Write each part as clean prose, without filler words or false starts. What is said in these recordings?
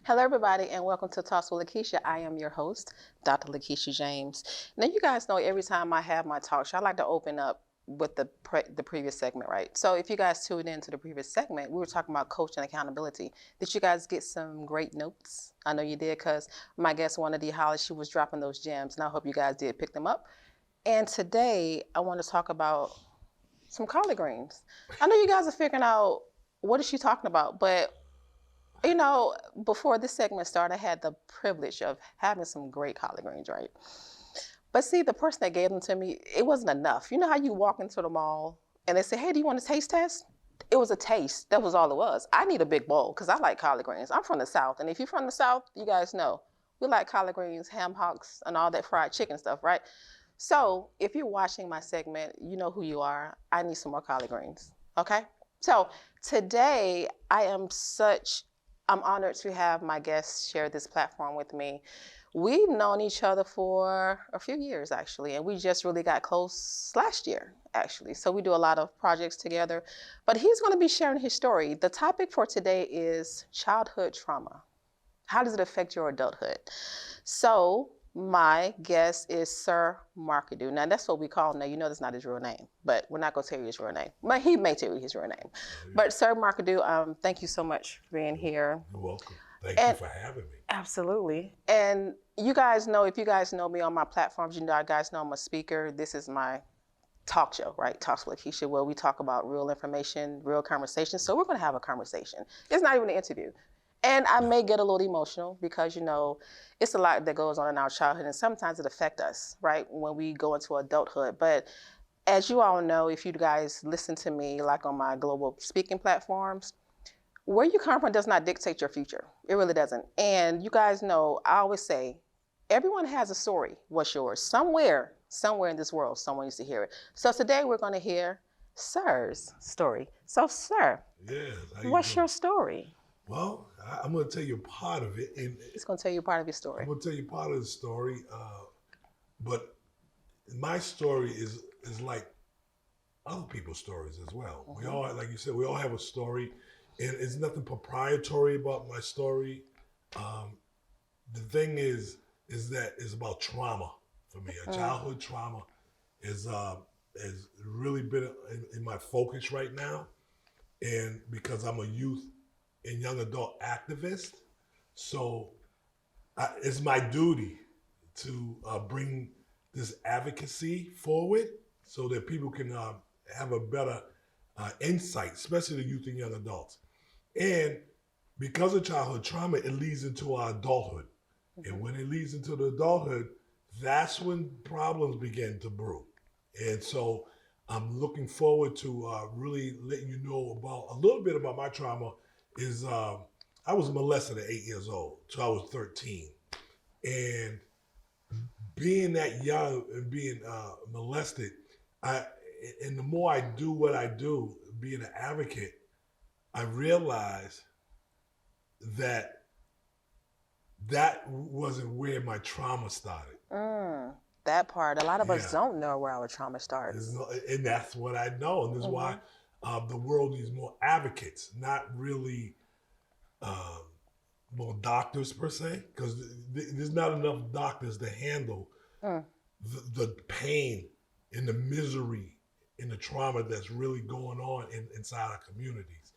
Hello, everybody, and welcome to Talks with Lakeisha. I am your host, Dr. Lakeisha James. Now, you guys know every time I have my talk show, I like to open up with the previous segment, right? So, if you guys tuned into the previous segment, we were talking about coaching accountability. Did you guys get some great notes? I know you did, because my guest, Wanda D. Hollis, she was dropping those gems, and I hope you guys did pick them up. And today, I want to talk about some collard greens. I know you guys are figuring out what is she talking about, but you know, before this segment started, I had the privilege of having some great collard greens, right? But see, the person that gave them to me, it wasn't enough. You know how you walk into the mall and they say, hey, do you want a taste test? It was a taste. That was all it was. I need a big bowl because I like collard greens. I'm from the South. And if you're from the South, you guys know we like collard greens, ham hocks, and all that fried chicken stuff, right? So if you're watching my segment, you know who you are. I need some more collard greens, okay? So today, I'm honored to have my guests share this platform with me. We've known each other for a few years, actually, and we just really got close last year, actually. So we do a lot of projects together. But he's going to be sharing his story. The topic for today is childhood trauma. How does it affect your adulthood? So my guest is Sir Markadoo. Now, that's what we call him. Now, you know that's not his real name, but we're not going to tell you his real name. But he may tell you his real name. But Sir Markadoo, thank you so much for being here. You're welcome. Thank you for having me. Absolutely. And you guys know, if you guys know me on my platforms, you guys know I'm a speaker. This is my talk show, right? Talks with Lakeisha, where we talk about real information, real conversation. So we're going to have a conversation. It's not even an interview. And I may get a little emotional because, you know, it's a lot that goes on in our childhood and sometimes it affects us, right, when we go into adulthood. But as you all know, if you guys listen to me, like on my global speaking platforms, where you come from does not dictate your future. It really doesn't. And you guys know, I always say, everyone has a story. What's yours? Somewhere in this world, someone needs to hear it. So today we're going to hear Sir's story. So, Sir, Yes. what's your story? Well, I'm going to tell you part of it. And He's going to tell you part of your story. I'm going to tell you part of the story. But my story is like other people's stories as well. Mm-hmm. We all, like you said, we all have a story. And it's nothing proprietary about my story. The thing is that it's about trauma for me. A childhood trauma has really been in my focus right now. And because I'm a youth and young adult activist, so it's my duty to bring this advocacy forward so that people can have a better insight, especially the youth and young adults. And because of childhood trauma, it leads into our adulthood. Mm-hmm. And when it leads into the adulthood, that's when problems begin to brew. And so I'm looking forward to really letting you know about a little bit about my trauma. Is I was molested at 8 years old, so I was 13. And being that young and being molested, and the more I do what I do, being an advocate, I realized that wasn't where my trauma started. That part. A lot of us don't know where our trauma starts. And that's what I know. And this is why the world needs more advocates, not really more doctors per se, because there's not enough doctors to handle the pain and the misery and the trauma that's really going on inside our communities.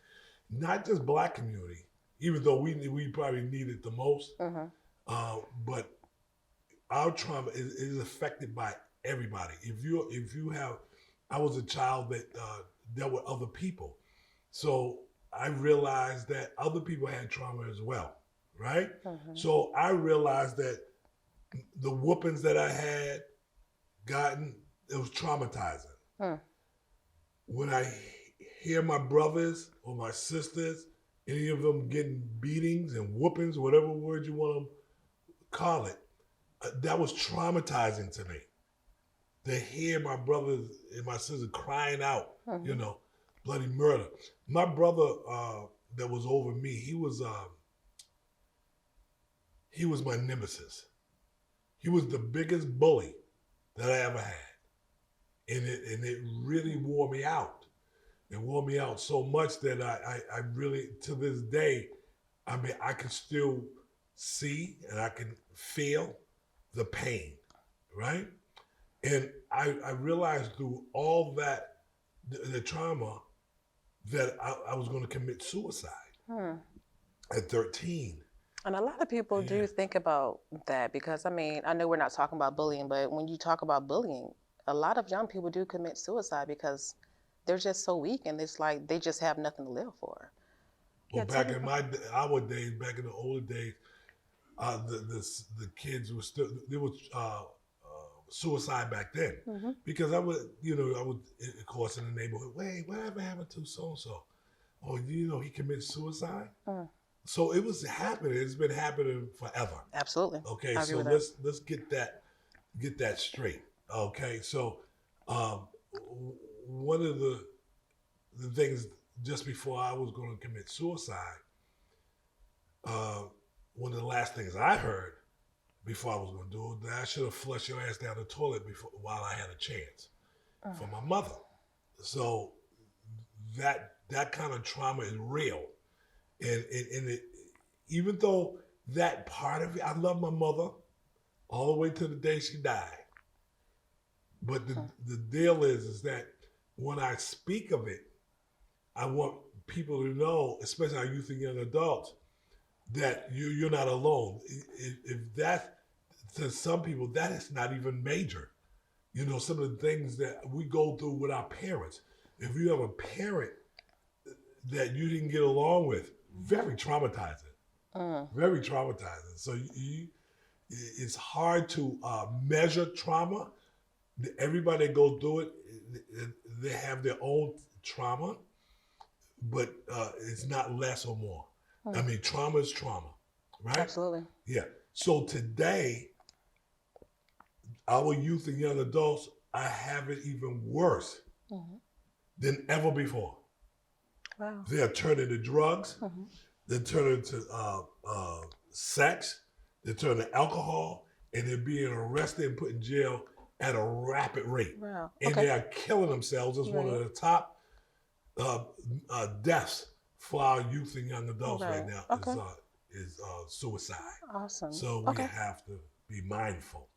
Not just Black community, even though we probably need it the most, but our trauma is affected by everybody. If you have, I was a child that dealt with other people, so I realized that other people had trauma as well, right? So I realized that the whoopings that I had gotten, it was traumatizing. When I hear my brothers or my sisters, any of them getting beatings and whoopings, whatever word you want to call it, that was traumatizing to me. To hear my brothers and my sisters crying out, you know, bloody murder. My brother that was over me, he was my nemesis. He was the biggest bully that I ever had. And it really wore me out. It wore me out so much that I really, to this day, I mean, I can still see and I can feel the pain, right? And I realized through all that, the trauma, that I was going to commit suicide at 13. And a lot of people do think about that because, I mean, I know we're not talking about bullying, but when you talk about bullying, a lot of young people do commit suicide because they're just so weak and it's like they just have nothing to live for. Well, back in our days, back in the older days, the kids were still, there was suicide back then. Because I would, of course, in the neighborhood, wait, whatever happened to so-and-so? Oh, he committed suicide? So it was happening. It's been happening forever. Absolutely. Okay, so let's get that straight. Okay, so one of the things just before I was going to commit suicide, one of the last things I heard before I was going to do it, that I should have flushed your ass down the toilet while I had a chance from my mother. So that kind of trauma is real. And it, even though that part of it, I love my mother all the way to the day she died. But the deal is that when I speak of it, I want people to know, especially our youth and young adults, that you're not alone. If that, to some people, that is not even major. Some of the things that we go through with our parents. If you have a parent that you didn't get along with, very traumatizing. Very traumatizing. So it's hard to measure trauma. Everybody that goes through it, they have their own trauma, but it's not less or more. I mean, trauma is trauma, right? Absolutely. Yeah. So today, our youth and young adults, I have it even worse than ever before. Wow. They are turning to drugs. They're turning to sex. They're turning to alcohol, and they're being arrested and put in jail at a rapid rate. Wow. And they are killing themselves. It's one of the top deaths for our youth and young adults right now is suicide. Awesome. So we have to be mindful.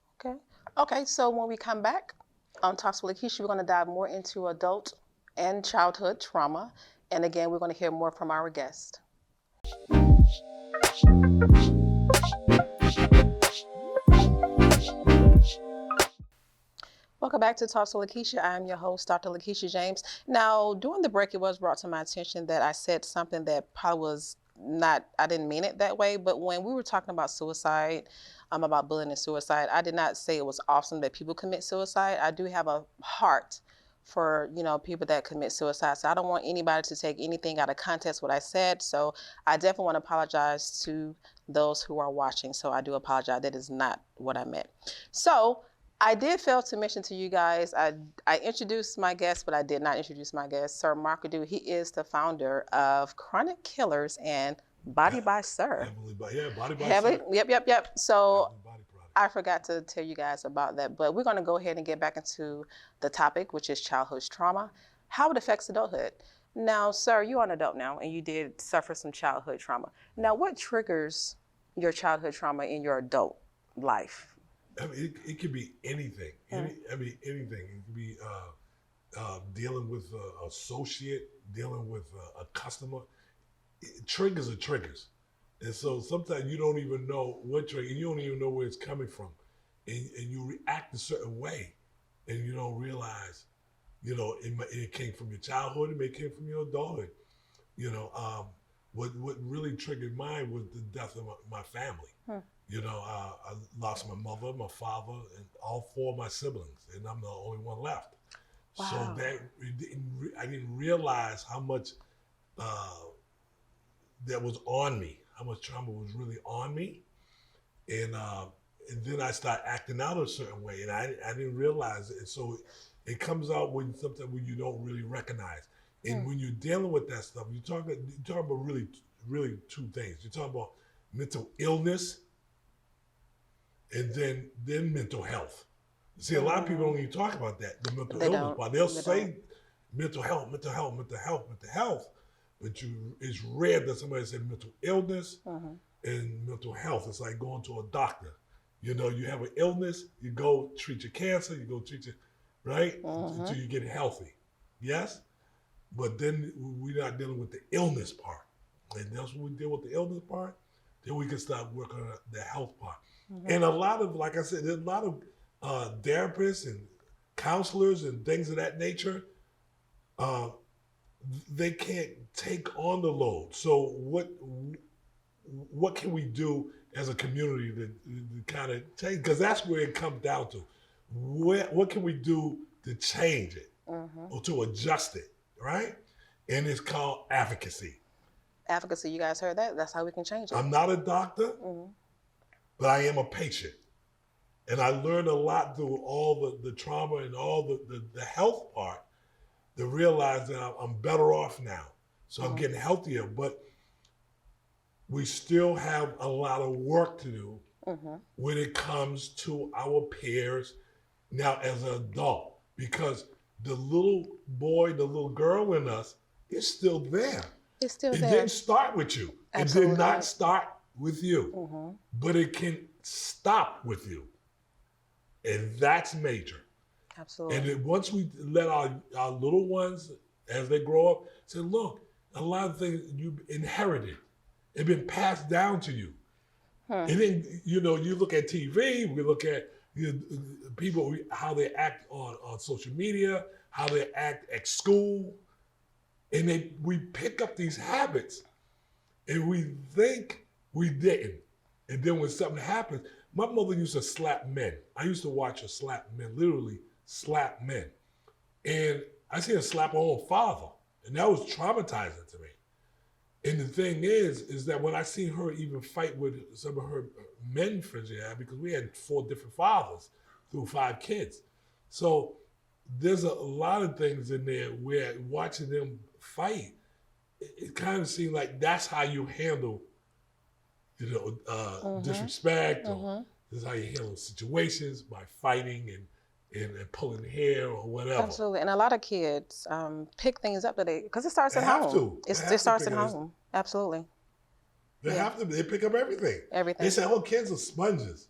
Okay, so when we come back on Talks with Lakeisha, we're going to dive more into adult and childhood trauma. And again, we're going to hear more from our guest. Welcome back to Talks with Lakeisha. I am your host, Dr. Lakeisha James. Now, during the break, it was brought to my attention that I said something that probably was not, I didn't mean it that way, but when we were talking about suicide, about bullying and suicide, I did not say it was awesome that people commit suicide. I do have a heart for, people that commit suicide. So I don't want anybody to take anything out of context what I said. So I definitely want to apologize to those who are watching. So I do apologize. That is not what I meant. So I did fail to mention to you guys, I introduced my guest, but I did not introduce my guest, Sir Markadoo. He is the founder of Chronic Killers and Body by Sir. Body by Sir. Yep. So I forgot to tell you guys about that, but we're going to go ahead and get back into the topic, which is childhood trauma, how it affects adulthood. Now, sir, you're an adult now, and you did suffer some childhood trauma. Now, what triggers your childhood trauma in your adult life? I mean, it could be anything. Anything. It could be dealing with an associate, dealing with a customer. Triggers are triggers. And so sometimes you don't even know what trigger, and you don't even know where it's coming from. And you react a certain way, and you don't realize, it came from your childhood, it may came from your adulthood. What really triggered mine was the death of my family. I lost my mother, my father, and all four of my siblings, and I'm the only one left. Wow. So I didn't realize how much that was on me, how much trauma was really on me, and then I started acting out a certain way, and I didn't realize it. And so it comes out when you don't really recognize. And when you're dealing with that stuff, you're talking about really, really two things. You're talking about mental illness, and then mental health. See, a lot of people don't even talk about that, the mental illness part. They'll say mental health, but it's rare that somebody said mental illness in mental health. It's like going to a doctor. You know, you have an illness, you go treat your cancer, you go treat your, right? Until you get healthy. Yes? But then we're not dealing with the illness part. And that's when we deal with the illness part, then we can start working on the health part. And a lot of, like I said, there's a lot of therapists and counselors and things of that nature. They can't take on the load. So what can we do as a community to kind of change? Because that's where it comes down to. What can we do to change it or to adjust it, right? And it's called advocacy. Advocacy, you guys heard that? That's how we can change it. I'm not a doctor, but I am a patient. And I learned a lot through all the trauma and all the health part to realize that I'm better off now. So I'm getting healthier, but we still have a lot of work to do when it comes to our peers now as an adult, because the little boy, the little girl in us is still there. It's still It there. didn't start with you. Absolutely. It did not start with you, but it can stop with you. And that's major. Absolutely. And then once we let our little ones, as they grow up, say, look, a lot of things you inherited, it's been passed down to you. And then, you know, you look at TV, we look at people, how they act on social media, how they act at school, and we pick up these habits, and we think we didn't. And then when something happens, my mother used to slap men. I used to watch her slap men, literally slap men. And I seen her slap her own father, and that was traumatizing to me. And the thing is that when I see her even fight with some of her men friends she had, because we had 4 different fathers through 5 kids. So there's a lot of things in there where watching them fight, it kind of seemed like that's how you handle, you know, disrespect, or this is how you handle situations, by fighting and pulling hair or whatever. Absolutely. And a lot of kids pick things up today because it starts at home. It starts at home. Absolutely. They have to. They pick up everything. Everything. They say, "Oh, kids are sponges."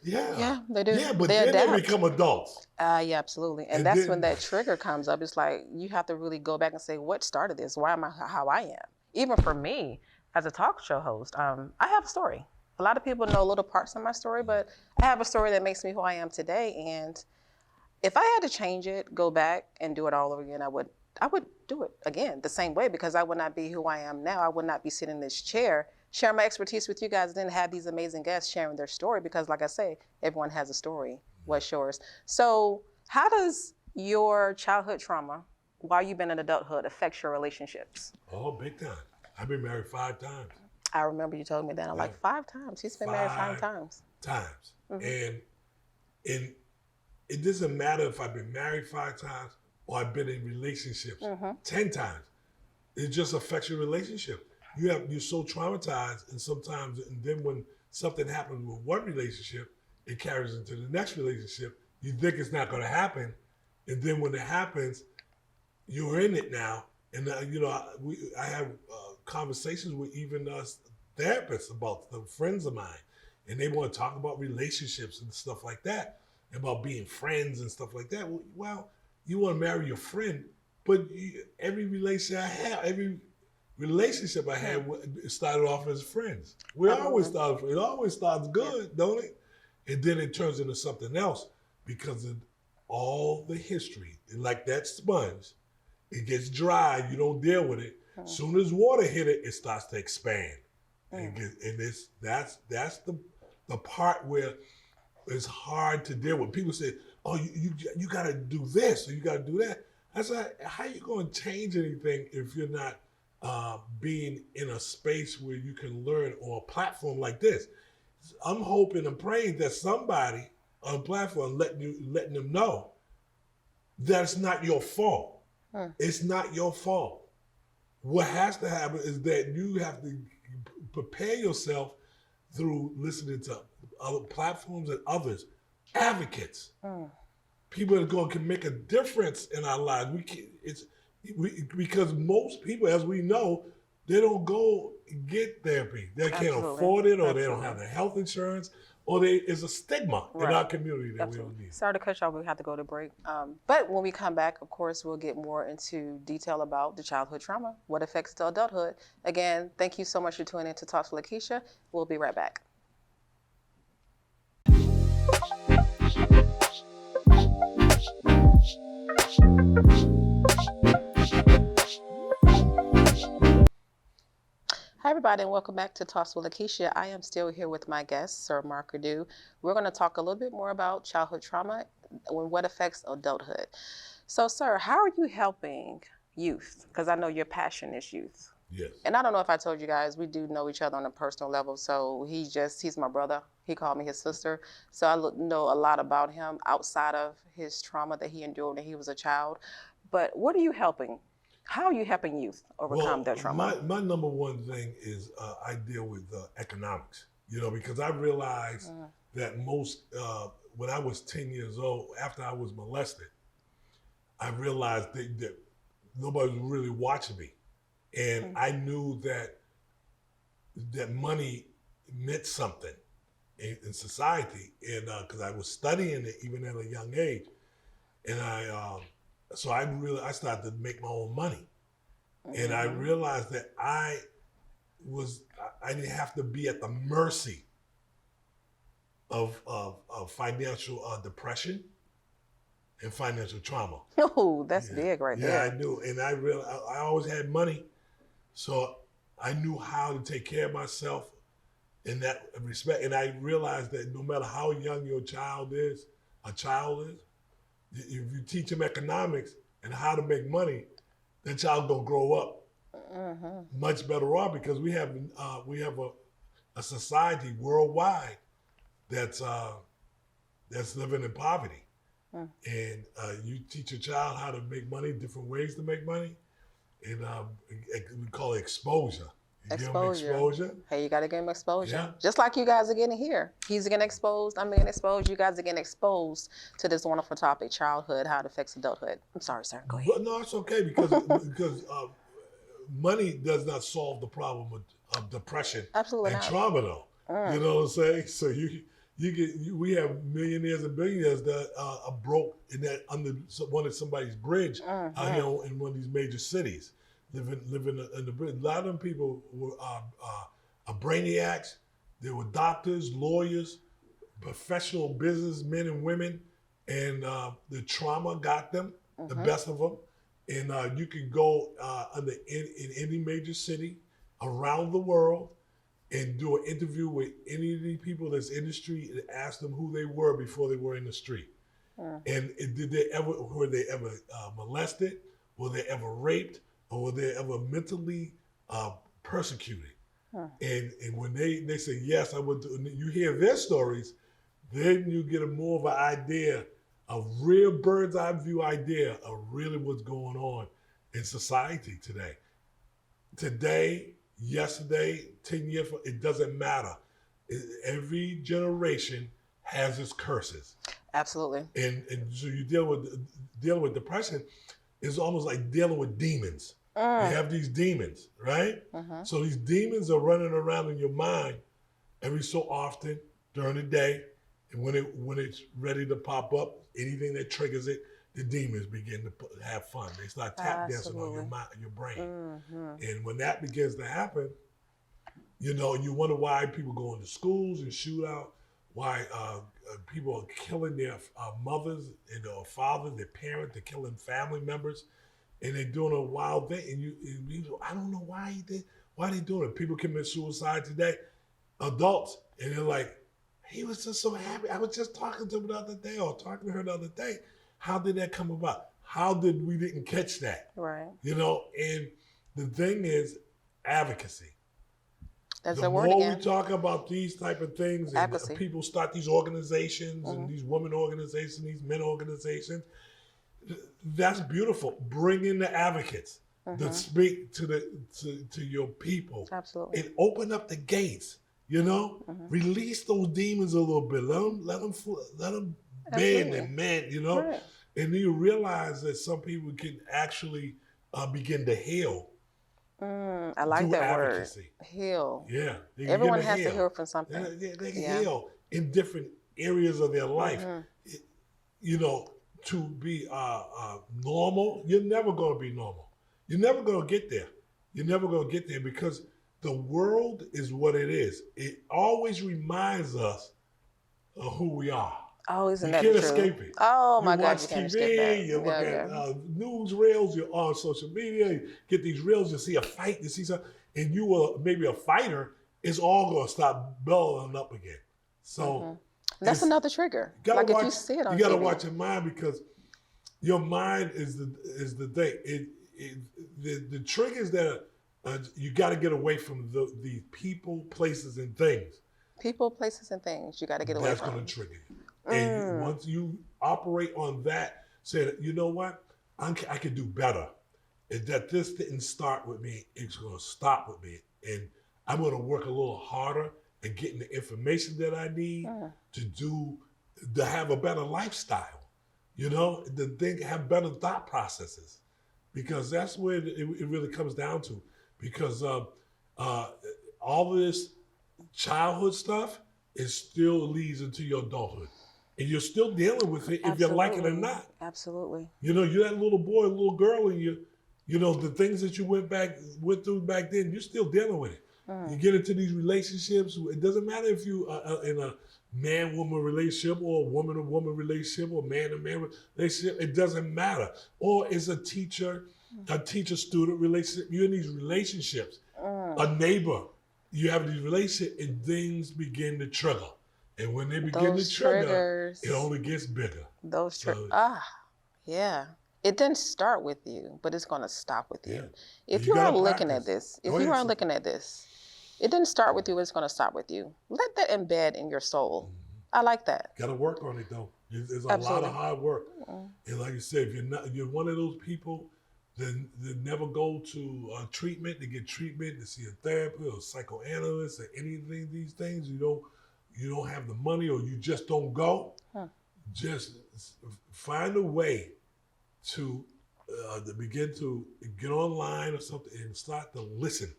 Yeah. Yeah, they do. Yeah, but they then adapt. they become adults. Yeah, absolutely. And that's when that trigger comes up. It's like you have to really go back and say, what started this? Why am I how I am? Even for me, as a talk show host, I have a story. A lot of people know little parts of my story, but I have a story that makes me who I am today. And if I had to change it, go back and do it all over again, I would do it again the same way, because I would not be who I am now. I would not be sitting in this chair sharing my expertise with you guys, and then have these amazing guests sharing their story, because like I say, everyone has a story. What's yours? So how does your childhood trauma, while you've been in adulthood, affect your relationships? Oh, big time. I've been married 5 times. I remember you told me that. I'm like, 5 times. He's been married 5 times. And it doesn't matter if I've been married 5 times or I've been in relationships 10 times. It just affects your relationship. You're so traumatized, and then when something happens with one relationship, it carries into the next relationship. You think it's not going to happen, and then when it happens, you're in it now. And I have conversations with even therapists about them, friends of mine, and they want to talk about relationships and stuff like that, about being friends and stuff like that. Well, you want to marry your friend, but every relationship I had started off as friends. It always starts good, don't it? And then it turns into something else because of all the history. And like that sponge, it gets dry, you don't deal with it. Soon as water hit it, it starts to expand. And that's the part where it's hard to deal with. People say, oh, you got to do this or you got to do that. I said, how are you going to change anything if you're not being in a space where you can learn on a platform like this? I'm hoping and praying that somebody on a platform letting them know that it's not your fault. It's not your fault. What has to happen is that you have to prepare yourself through listening to other platforms and others, advocates, people that can make a difference in our lives. Because most people, as we know, they don't go get therapy. They can't afford it, or they don't have the health insurance, or it's a stigma in our community that we don't need. Sorry to cut you off, we have to go to break. But when we come back, of course, we'll get more into detail about the childhood trauma, what affects the adulthood. Again, thank you so much for tuning in to Talks with Lakeisha. We'll be right back. Hi, everybody, and welcome back to Talks with Lakeisha. I am still here with my guest, Sir Markadoo. We're going to talk a little bit more about childhood trauma and what affects adulthood. So, sir, how are you helping youth? Because I know your passion is youth. Yes. And I don't know if I told you guys, we do know each other on a personal level. So he's my brother. He called me his sister. So I know a lot about him outside of his trauma that he endured when he was a child. But what are you helping? How are you helping youth overcome their trauma? My number one thing is I deal with economics, because I realized that when I was 10 years old, after I was molested, I realized that nobody was really watching me. And I knew that money meant something in society, and because I was studying it even at a young age, and so I started to make my own money, and I realized that I didn't have to be at the mercy of financial depression and financial trauma. Oh, that's big right there. Yeah, I knew, and I realized I always had money. So I knew how to take care of myself in that respect. And I realized that no matter how young your child is, if you teach them economics and how to make money, that child gonna grow up much better off, because we have a society worldwide that's living in poverty. And you teach a child how to make money, different ways to make money. And we call it exposure. Exposure. Hey, you got to get him exposure. Yeah. Just like you guys are getting here. He's getting exposed. I'm getting exposed. You guys are getting exposed to this wonderful topic, childhood, how it affects adulthood. I'm sorry, sir. Go ahead. But no, it's okay, because money does not solve the problem of depression and trauma, though. You know what I'm saying? So we have millionaires and billionaires that are broke under one of somebody's bridge out here in one of these major cities, living in the bridge. A lot of them people were are brainiacs. They were doctors, lawyers, professional businessmen and women, and the trauma got them, the best of them. And you can go in any major city around the world and do an interview with any of the people that's in the street and ask them who they were before they were in the street. And were they ever molested? Were they ever raped? Or were they ever mentally persecuted? And when they say, yes, I would, you hear their stories, then you get more of an idea, a real bird's eye view idea of really what's going on in society today. Today, yesterday, 10 years, it doesn't matter. Every generation has its curses. Absolutely. And so you dealing with depression is almost like dealing with demons. You have these demons, right? So these demons are running around in your mind every so often during the day, and when it's ready to pop up, anything that triggers it, the demons begin to have fun. They start tap dancing on your mind, your brain. And when that begins to happen, you wonder why people go into schools and shoot out, why people are killing their mothers and their fathers, their parents, they're killing family members, and they're doing a wild thing. And you I don't know why they doing it. People commit suicide today, adults, and they're like, he was just so happy. I was just talking to him the other day, or talking to her the other day. How did that come about? How did we didn't catch that? Right. And the thing is advocacy. That's the word again. The more we talk about these type of things, and people start these organizations and these women organizations, these men organizations, that's beautiful. Bring in the advocates that speak to your people. Absolutely. And open up the gates. Release those demons a little bit. Let them bend and mend. Right. And then you realize that some people can actually begin to heal I like through that word. advocacy. Heal. Yeah. Everyone has to heal from something. They can heal in different areas of their life. You know, to be normal, you're never going to be normal. You're never going to get there. You're never going to get there because the world is what it is. It always reminds us of who we are. Oh, isn't You that can't true? escape it. Oh my You God, watch you can't TV, escape that. you look at news reels, you're on social media, you get these reels, you see a fight, you see something, and you were maybe a fighter, it's all going to stop blowing up again. So that's another trigger. Like if you see it on TV. You got to TV. watch your mind because your mind is the thing. The triggers that you got to get away from the people, places, and things. People, places, and things you got to get away from. That's going to trigger you. And once you operate on that, say that, you know what, I can do better. And that this didn't start with me, it's going to stop with me. And I'm going to work a little harder at getting the information that I need to have a better lifestyle. You know, have better thought processes. Because that's where it really comes down to. Because all of this childhood stuff, it still leads into your adulthood. And you're still dealing with it if you like it or not. Absolutely. You know, you're that little boy, little girl, and you know, the things that you went through back then, you're still dealing with it. You get into these relationships, it doesn't matter if you are in a man-woman relationship or a woman-to-woman relationship or man-to-man relationship, it doesn't matter. Or it's a teacher-student relationship. You're in these relationships. A neighbor, you have these relationships and things begin to trigger. And when they begin to trigger, it only gets bigger. Those triggers. Yeah. It didn't start with you, but it's going to stop with you. If you are looking at this, it didn't start with you, it's going to stop with you. Let that embed in your soul. I like that. Got to work on it though. It's a lot of hard work. And like you said, if you're one of those people that never go to treatment, to get treatment, to see a therapist or psychoanalyst or anything, these things, you don't have the money or you just don't go, just find a way to begin to get online or something and start to listen.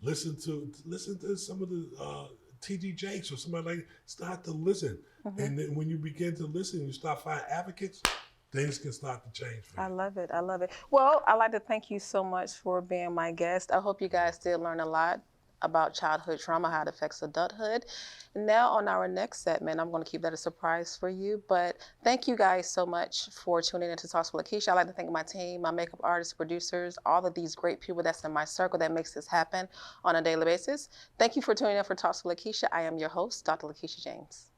Listen to some of the T.D. Jakes or somebody like that. Start to listen. And then when you begin to listen, you start finding advocates, things can start to change for you. I love it. I love it. Well, I'd like to thank you so much for being my guest. I hope you guys did learn a lot about childhood trauma, how it affects adulthood. Now on our next segment, I'm going to keep that a surprise for you. But thank you guys so much for tuning in to Talks with Lakeisha. I'd like to thank my team, my makeup artists, producers, all of these great people that's in my circle that makes this happen on a daily basis. Thank you for tuning in for Talks with Lakeisha. I am your host, Dr. Lakeisha James.